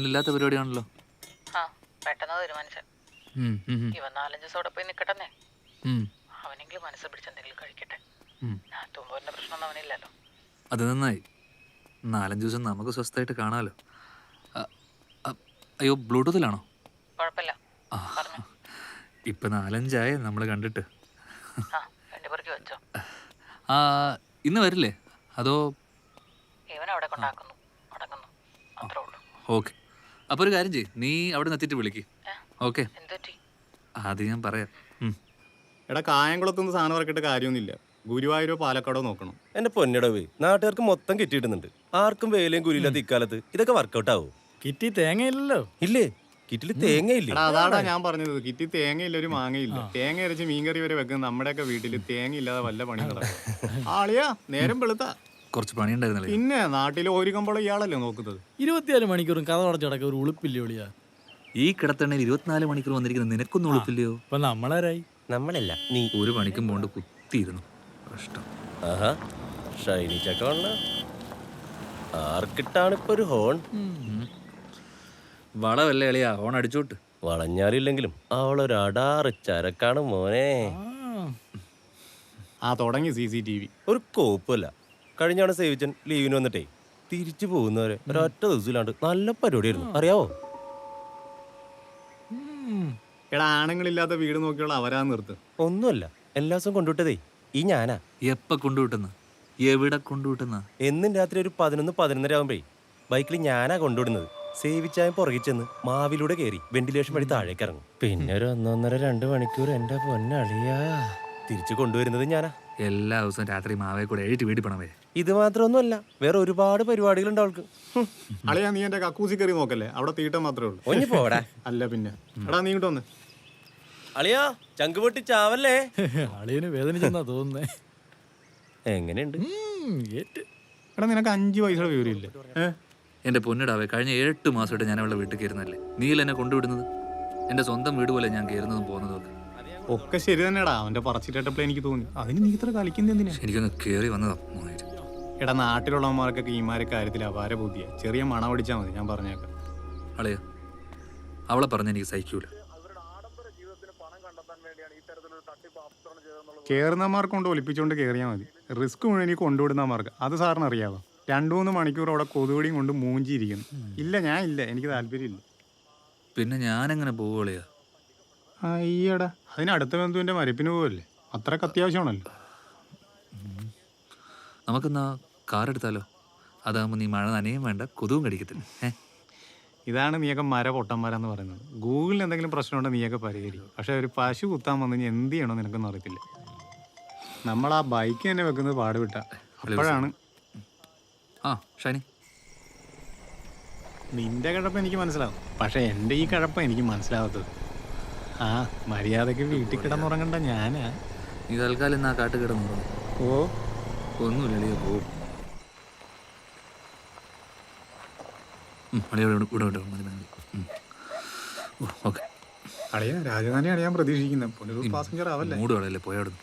പ്ലാനില്ലാത്ത പരിപാടിയാണല്ലോ. ആ പെട്ടെന്ന് തീരുമാനിച്ച ഇവൻ 4-5 ദിവസം പോയി നിക്കട്ടെന്നേ. അവനെങ്കിലും മനസ്സ് പിടിച്ചെന്തെങ്കിലും കഴിക്കട്ടെ. തുമ്പോന്റെ പ്രശ്നമൊന്നും അവനില്ലല്ലോ. അത് നന്നായി. 4-5 ദിവസം നമുക്ക് സ്വസ്ഥമായിട്ട് കാണാമല്ലോ. അയ്യോ, ബ്ലൂടൂത്തിലാണോ? കുഴപ്പമില്ല. ഇപ്പം 4-5 നമ്മൾ കണ്ടിട്ട്. വെച്ചോ. ഇന്ന് വരില്ലേ അതോ? ഇവൻ അവിടെ കൊണ്ടാക്കുന്നു അടങ്ങുന്നു, അത്രേ ഉള്ളൂ. ഓക്കെ, അപ്പോൾ ഒരു കാര്യം ചെയ്യ്, നീ അവിടെ നിന്ന് എത്തിയിട്ട് വിളിക്ക്. ഓക്കെ, അത് ഞാൻ പറയാം. എടാ, കായംകുളത്തൊന്നും സാധനം ഇറക്കിയിട്ട് കാര്യമൊന്നുമില്ല. ഗുരുവായൂരോ പാലക്കാടോ നോക്കണം. എന്റെ പൊന്നിടവേ, നാട്ടുകാർക്ക് മൊത്തം കിട്ടിയിടുന്നുണ്ട്. ആർക്കും വേലയും കുരിയില്ലാത്ത ഇക്കാലത്ത് ഇതൊക്കെ വർക്കൗട്ട് ആവോ? കിറ്റി തേങ്ങയില്ലല്ലോ. ഇല്ലേ, കിറ്റില് തേങ്ങയില്ലേ? അതാടാ ഞാൻ പറഞ്ഞത്, കിറ്റി തേങ്ങയില്ല, ഒരു മാങ്ങയില്ല. തേങ്ങ അരച്ച് മീൻകറി വരെ വെക്കുന്ന നമ്മുടെയൊക്കെ വീട്ടിൽ തേങ്ങ ഇല്ലാതെ വല്ല പണി നടക്കും. ആളിയാ നേരം വെളുത്താ കുറച്ച് പണി ഉണ്ടായിരുന്നല്ലേ. പിന്നെ നാട്ടിൽ ഒരു കമ്പോളം ഇയാളല്ലേ നോക്കുന്നത്. 24 മണിക്കൂറും കഥ അടച്ചു കിടക്ക ഒരു ഉളുപ്പില്ലേ ഒളിയാ. ഈ കിടത്തണ്ണയിൽ 24 മണിക്കൂർ വന്നിരിക്കുന്ന നിനക്കൊന്നും ഉളുപ്പില്ലയോ? ഇപ്പൊ നമ്മളാരായി? നമ്മളല്ല, നീ. ഒരു പണിക്കും പോണ്ട് കുത്തിയിരുന്നു. കഷ്ടം. ആഹാ, ഷൈനി ചക്കവണ്ണ ആർക്കിട്ടാണ് ഇപ്പൊ ഒരു ഹോൺ? വളവല്ലേ എളിയാ, ഹോൺ അടിച്ചോട്ട്. വളഞ്ഞാലില്ലെങ്കിലും അവളൊരു അടാറ് ചരക്കാണ് മോനെ. തുടങ്ങി CCTV. ഒരു കോപ്പല്ല. കഴിഞ്ഞാണ് സേവിച്ചൻ ലീവിന് വന്നിട്ടേ തിരിച്ചു പോകുന്നവരെ ഒരൊറ്റ ദിവസമില്ലാണ്ട് നല്ല പരിപാടിയായിരുന്നു, അറിയാവോ? എടാ, ആണുങ്ങളില്ലാത്ത വീട് നോക്കിയുള്ള അവരാ നിർത്ത്. ഒന്നുമല്ല, എല്ലാ ദിവസവും കൊണ്ടുവിട്ടതേ ഈ ഞാനാ. എപ്പ കൊണ്ടുവിട്ടുന്ന, എവിടെ കൊണ്ടുവിട്ടുന്ന? എന്നും രാത്രി ഒരു 11-11:30 ആകുമ്പേ ബൈക്കിൽ ഞാനാ കൊണ്ടുവിടുന്നത്. സേവിച്ചായ പുറകിൽ ചെന്ന് മാവിലൂടെ കയറി വെന്റിലേഷൻ വഴി താഴേക്ക് ഇറങ്ങും. പിന്നെ ഒരു 1-1.5-2 മണിക്കൂർ എന്റെ പൊന്നളിയാ തിരിച്ചു കൊണ്ടുവരുന്നത് ഞാനാ. എല്ലാ ദിവസവും രാത്രി മാവേ കൂടെ എഴുതി വീട്ടിൽ പണവേ. ഇത് മാത്രമൊന്നുമല്ല, വേറെ ഒരുപാട് പരിപാടികളുണ്ട് അവൾക്ക്. അളിയാ, നീ എന്റെ കക്കൂസി കയറി നോക്കല്ലേ, അവിടെ തീട്ടം മാത്രമേ ഉള്ളൂ. ഒഞ്ഞി പോടാ. അല്ല പിന്നെ. എടാ, നീ ഇങ്ങോട്ട് വന്ന്. അളിയാ, ചങ്ക് പൊട്ടി ചാവല്ലേ. അളിയന് വേദനിച്ചെന്നാ തോന്നുന്നേ. എങ്ങനെയുണ്ട്? എടാ, നിനക്ക് 5 പൈസയുടെ വിവരമില്ല. എന്റെ പൊന്നിടാവേ, കഴിഞ്ഞ 8 മാസമായിട്ട് ഞാൻ അവളുടെ വീട്ടിൽ കയറുന്നല്ലേ. നീല എന്നെ കൊണ്ടുവിടുന്നത്. എന്റെ സ്വന്തം വീട് പോലെ ഞാൻ കയറുന്നതും പോകുന്നതും ഒക്കെ ശരി തന്നെടാ. അവന്റെ പറച്ചിട്ടപ്പോൾ എനിക്ക് തോന്നി, അതിന് നീ ഇത്ര കളിക്കുന്നത് എന്തിനാ? എനിക്കൊന്ന് കയറി വന്നതാ. എടാ, നാട്ടിലുള്ളവന്മാർക്കൊക്കെ ഈമാരെ കാര്യത്തിൽ അപാര ബുദ്ധിയാ. ചെറിയ മണം അടിച്ചാൽ മതി, ഞാൻ പറഞ്ഞേക്കാം. അളയാ, അവളെ പറഞ്ഞ എനിക്ക് സഹിക്കൂല. കയറുന്നമാർക്ക് കൊണ്ട് ഒലിപ്പിച്ചുകൊണ്ട് കയറിയാൽ മതി. റിസ്ക് മുഴുവൻ എനിക്ക് കൊണ്ടുവിടുന്നമാർക്ക്. അത് സാറിന് അറിയാവോ? 2-3 മണിക്കൂർ അവിടെ കൊതുകടിയും കൊണ്ട് മൂഞ്ചിയിരിക്കുന്നു. ഇല്ല, ഞാൻ ഇല്ല, എനിക്ക് താല്പര്യമില്ല. പിന്നെ ഞാനെങ്ങനെ പോവുകയാ? അയ്യടാ, അതിനടുത്ത ബന്ധുവിന്റെ മരപ്പിന് പോവല്ലേ, അത്രക്ക് അത്യാവശ്യമാണല്ലോ. നമുക്കെന്നാ കാർ എടുത്താലോ? അതാകുമ്പോൾ നീ മഴ നനയും വേണ്ട, കൊതുവും കടിക്കത്തില്ല. ഇതാണ് നീയൊക്കെ പൊട്ടന്മാരെന്ന് പറയുന്നത്. ഗൂഗിളിൽ എന്തെങ്കിലും പ്രശ്നമുണ്ടെങ്കിൽ നീയൊക്കെ പരിഹരിക്കും. പക്ഷെ ഒരു പശു കുത്താൻ വന്നു കഴിഞ്ഞാൽ എന്ത് ചെയ്യണമെന്ന് നിനക്കൊന്നും അറിയത്തില്ല. നമ്മൾ ആ ബൈക്ക് തന്നെ വെക്കുന്നത് പാടുവിട്ട. അപ്പോഴാണ് ഷൈനി, നിന്റെ കിഴപ്പം എനിക്ക് മനസ്സിലാവും, പക്ഷെ എൻ്റെ ഈ കിഴപ്പം എനിക്ക് മനസ്സിലാവാത്തത്. മര്യാദക്ക് വീട്ടിൽ കിടന്നുറങ്ങണ്ട ഞാനാ. നീ തൽക്കാലം എന്നാ കാട്ട് കിടന്നുറങ്ങും. ഒന്നുമില്ല, പോവും. അളിയാ, രാജധാനി അടിയാൻ പ്രതീക്ഷിക്കുന്നത് പാസഞ്ചർ ആവല്ലേ. മൂട് കളയല്ലേ, പോയാടുന്നു.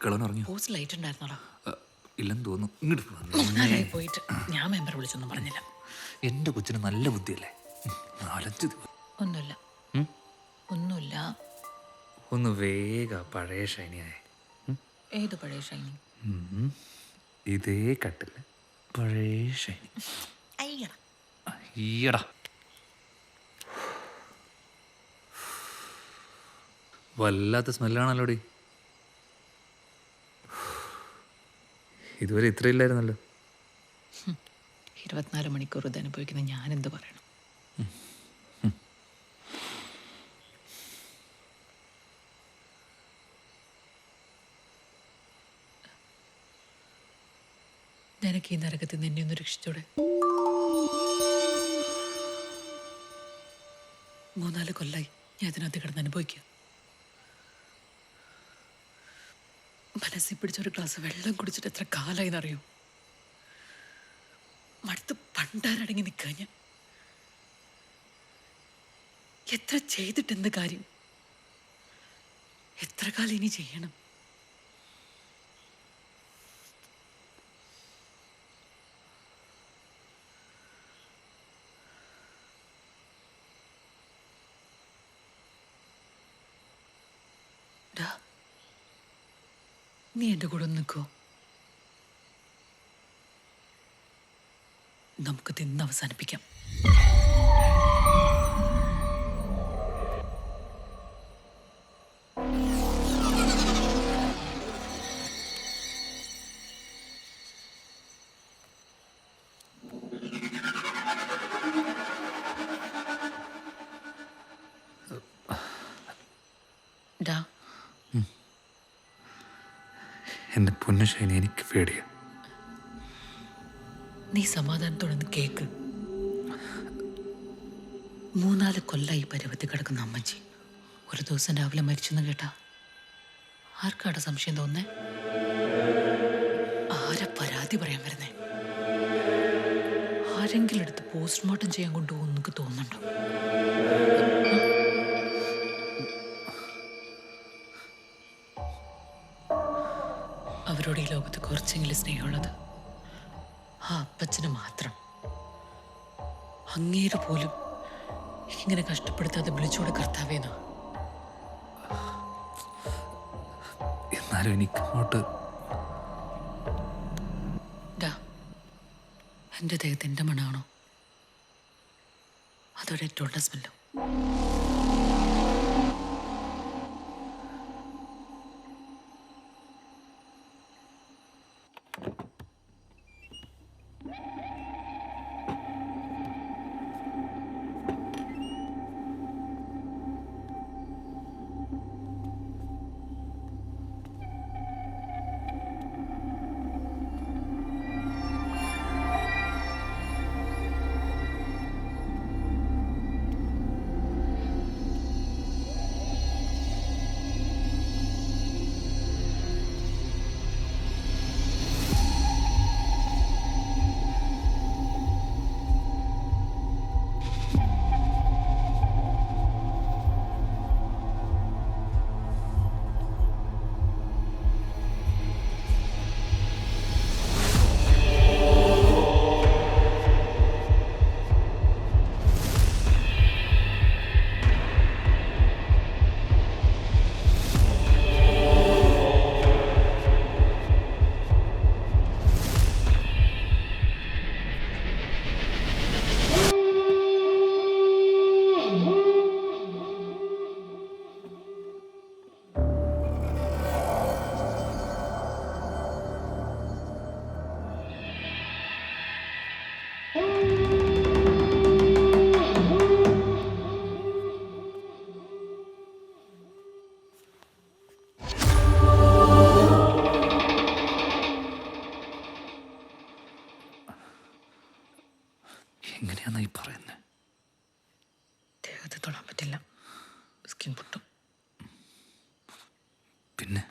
കിളവൻ ഉറങ്ങിയോ? പോസ്റ്റ് ലൈറ്റ് ഉണ്ടായിരുന്നോളാം. ഇല്ലെന്ന് തോന്നുന്നു. ഇങ്ങോട്ട് പോ. ഒന്നായി പോയിട്ട് ഞാൻ മെമ്പർ വിളിച്ചൊന്നും പറഞ്ഞില്ല. എൻ്റെ കൊച്ചിന് നല്ല ബുദ്ധിയല്ലേ. 4-5 ദിവസം ഒന്നുമില്ല, ഒന്നുമില്ല. ഒന്ന് വേഗ പഴയ ഷൈനിയായ. ഏത് പഴയ ഷൈനിങ്? ഇതേ കട്ടില് പഴയ ഷൈനി. അയ്യടാ. അയ്യടാ. വല്ലാത്ത സ്മെല്ലാണല്ലോടി. ഇതുവരെ ഇത്രയില്ലായിരുന്നല്ലോ. 24 മണിക്കൂർ ഇത് അനുഭവിക്കുന്ന ഞാൻ എന്ത് പറയണം? നിനക്ക് ഈ നരകത്തിൽ നിന്നെ ഒന്ന് രക്ഷിച്ചൂടെ? 3-4 കൊല്ലായി ഞാൻ ഇതിനകത്ത് കിടന്ന് അനുഭവിക്കുക. മനസ്സിൽ പിടിച്ചൊരു ഗ്ലാസ് വെള്ളം കുടിച്ചിട്ട് എത്ര കാലായി എന്നറിയോ? മടുത്ത് പണ്ടാരടങ്ങി നിൽക്കുക ഞാൻ. എത്ര ചെയ്തിട്ടെന്ത് കാര്യം? എത്ര കാലം ഇനി ചെയ്യണം? ഡാ, നീ എൻ്റെ കൂടെ ഒന്ന് നിൽക്കോ? നമുക്ക് തിന്ന് അവസാനിപ്പിക്കാം. ഡാ, എൻ്റെ പൊന്നു ഷൈനി, എനിക്ക് പേടിയാ. നീ സമാധാനത്തോടെ ഒന്ന് കേക്ക്. 3-4 കൊല്ലായി പരുവത്തിൽ കിടക്കുന്ന അമ്മച്ചി ഒരു ദിവസം രാവിലെ മരിച്ചെന്ന് കേട്ടാ ആർക്കാടെ സംശയം തോന്നേ? ആരാ പരാതി പറയാൻ വരുന്നേ? ആരെങ്കിലും എടുത്ത് പോസ്റ്റ്മോർട്ടം ചെയ്യാൻ കൊണ്ടുപോകും എന്നൊക്കെ തോന്നുന്നുണ്ടോ? അവരോട് ഈ ലോകത്ത് കുറച്ചെങ്കിലും സ്നേഹമുള്ളത് ആ അപ്പച്ചന് മാത്രം. അങ്ങേര് പോലും ഇങ്ങനെ കഷ്ടപ്പെടുത്താതെ വിളിച്ചോടെ കർത്താവേന്നാ. എന്നാലും എനിക്കങ്ങോട്ട് എൻ്റെ ദേഹത്തിൻ്റെ മണമാണോ അതോ ഡെറ്റോളുടെ സ്മെല്ലോ? എങ്ങനെയാന്നാ ഈ പറയുന്നത്? ദേഹത്ത് തൊടാൻ പറ്റില്ല, സ്കിൻ പൊട്ടും. പിന്നെ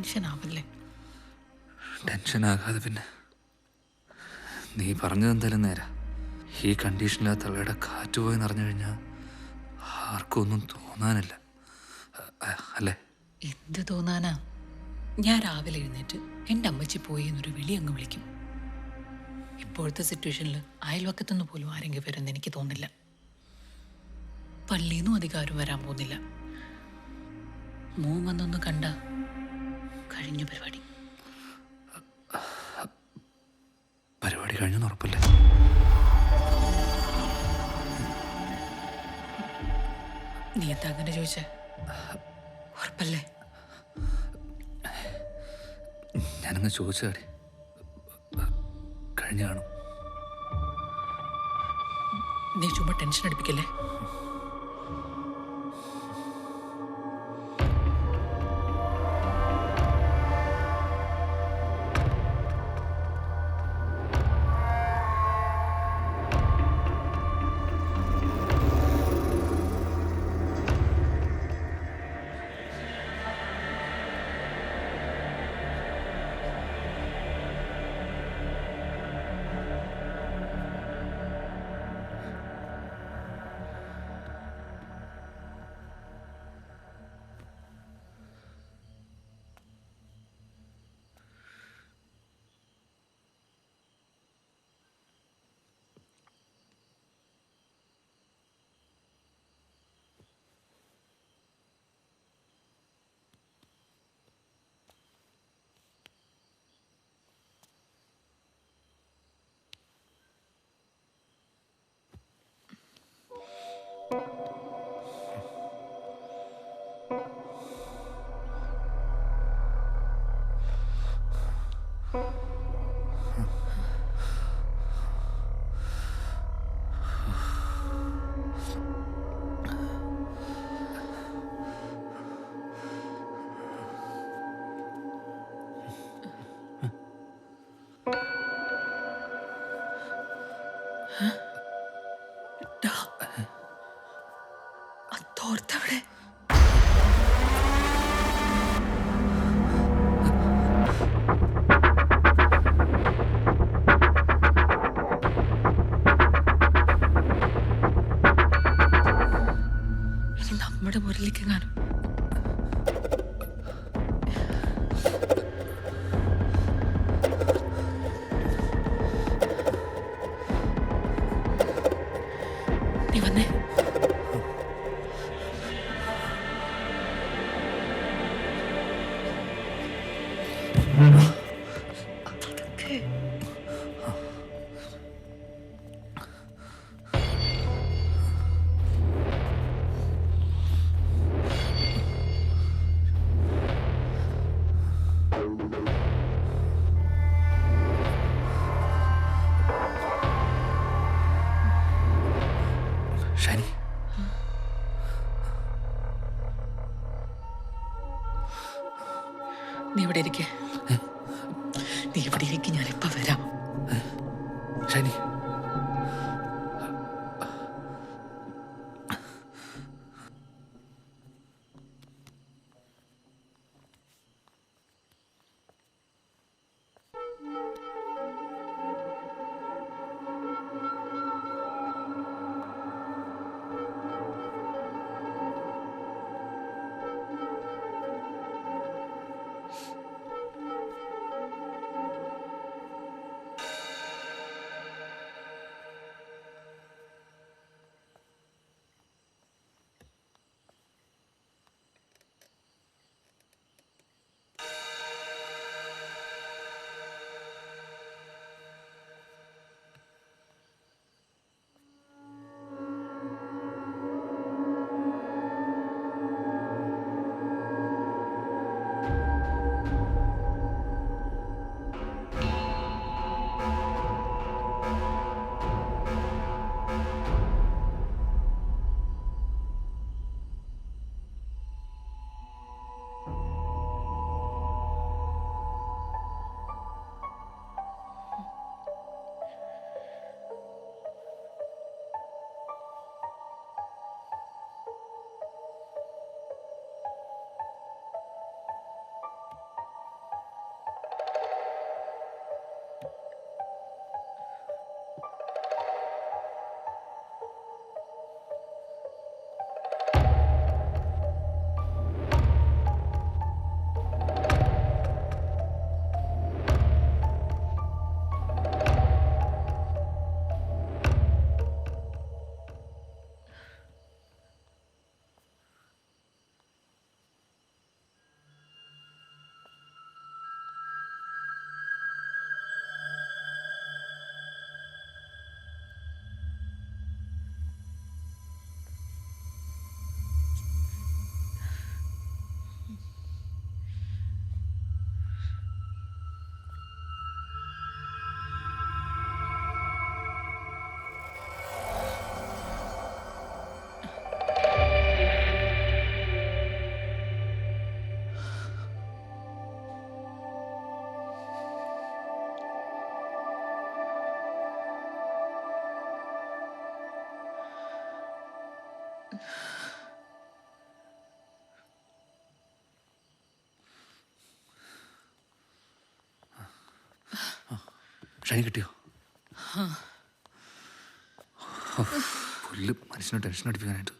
ടെൻഷൻ ആവല്ലേ. ടെൻഷനാകാതെ പിന്നെ. നീ പറഞ്ഞത് എന്തായാലും നേരാ. ഈ കണ്ടീഷനിൽ ആ തള്ളയുടെ കാറ്റ് പോയി നിറഞ്ഞു കഴിഞ്ഞാൽ ആർക്കും ഒന്നും തോന്നാനില്ല, അല്ലേ? എന്ത് തോന്നാനാ? ഞാൻ രാവിലെ എഴുന്നേറ്റ് എൻ്റെ അമ്മച്ചി പോയി എന്നൊരു വിളി അങ്ങ് വിളിക്കും. ഇപ്പോഴത്തെ സിറ്റുവേഷനിൽ അയൽവക്കത്തുനിന്ന് പോലും ആരെങ്കിലും വരുമെന്ന് എനിക്ക് തോന്നില്ല. പള്ളിയിൽ നിന്നും അധികാരം വരാൻ പോകുന്നില്ല. മോൻ വന്നൊന്ന് കണ്ട കഴിഞ്ഞ പരിപാടി. പരിപാടി കഴിഞ്ഞെന്ന് ഉറപ്പല്ലേ? നീ എന്താ അങ്ങനെ ചോദിച്ചേ? ഉറപ്പല്ലേ? ഞാനങ്ങ് ചോദിച്ചാടി. കഴിഞ്ഞ കാണും. നീ ചുമ്മാ ടെൻഷൻ അടിപ്പിക്കല്ലേ. അതോർത്തവിടെ ഇനി നമ്മുടെ മുറിയിലേക്ക് കാണും. നീ വന്നേ. പതുക്കെ. ഷാനി, നീ ഇവിടെ ഇരിക്കേ. നീ ഇവിടെ ഇരിക്കും, ഞാനിപ്പോ വരാം. ഷാനി. ഷൈനി കിട്ടിയോ? പുല്ല് മനുഷ്യനെ ടെൻഷൻ അടിപ്പിക്കാനായിട്ട്.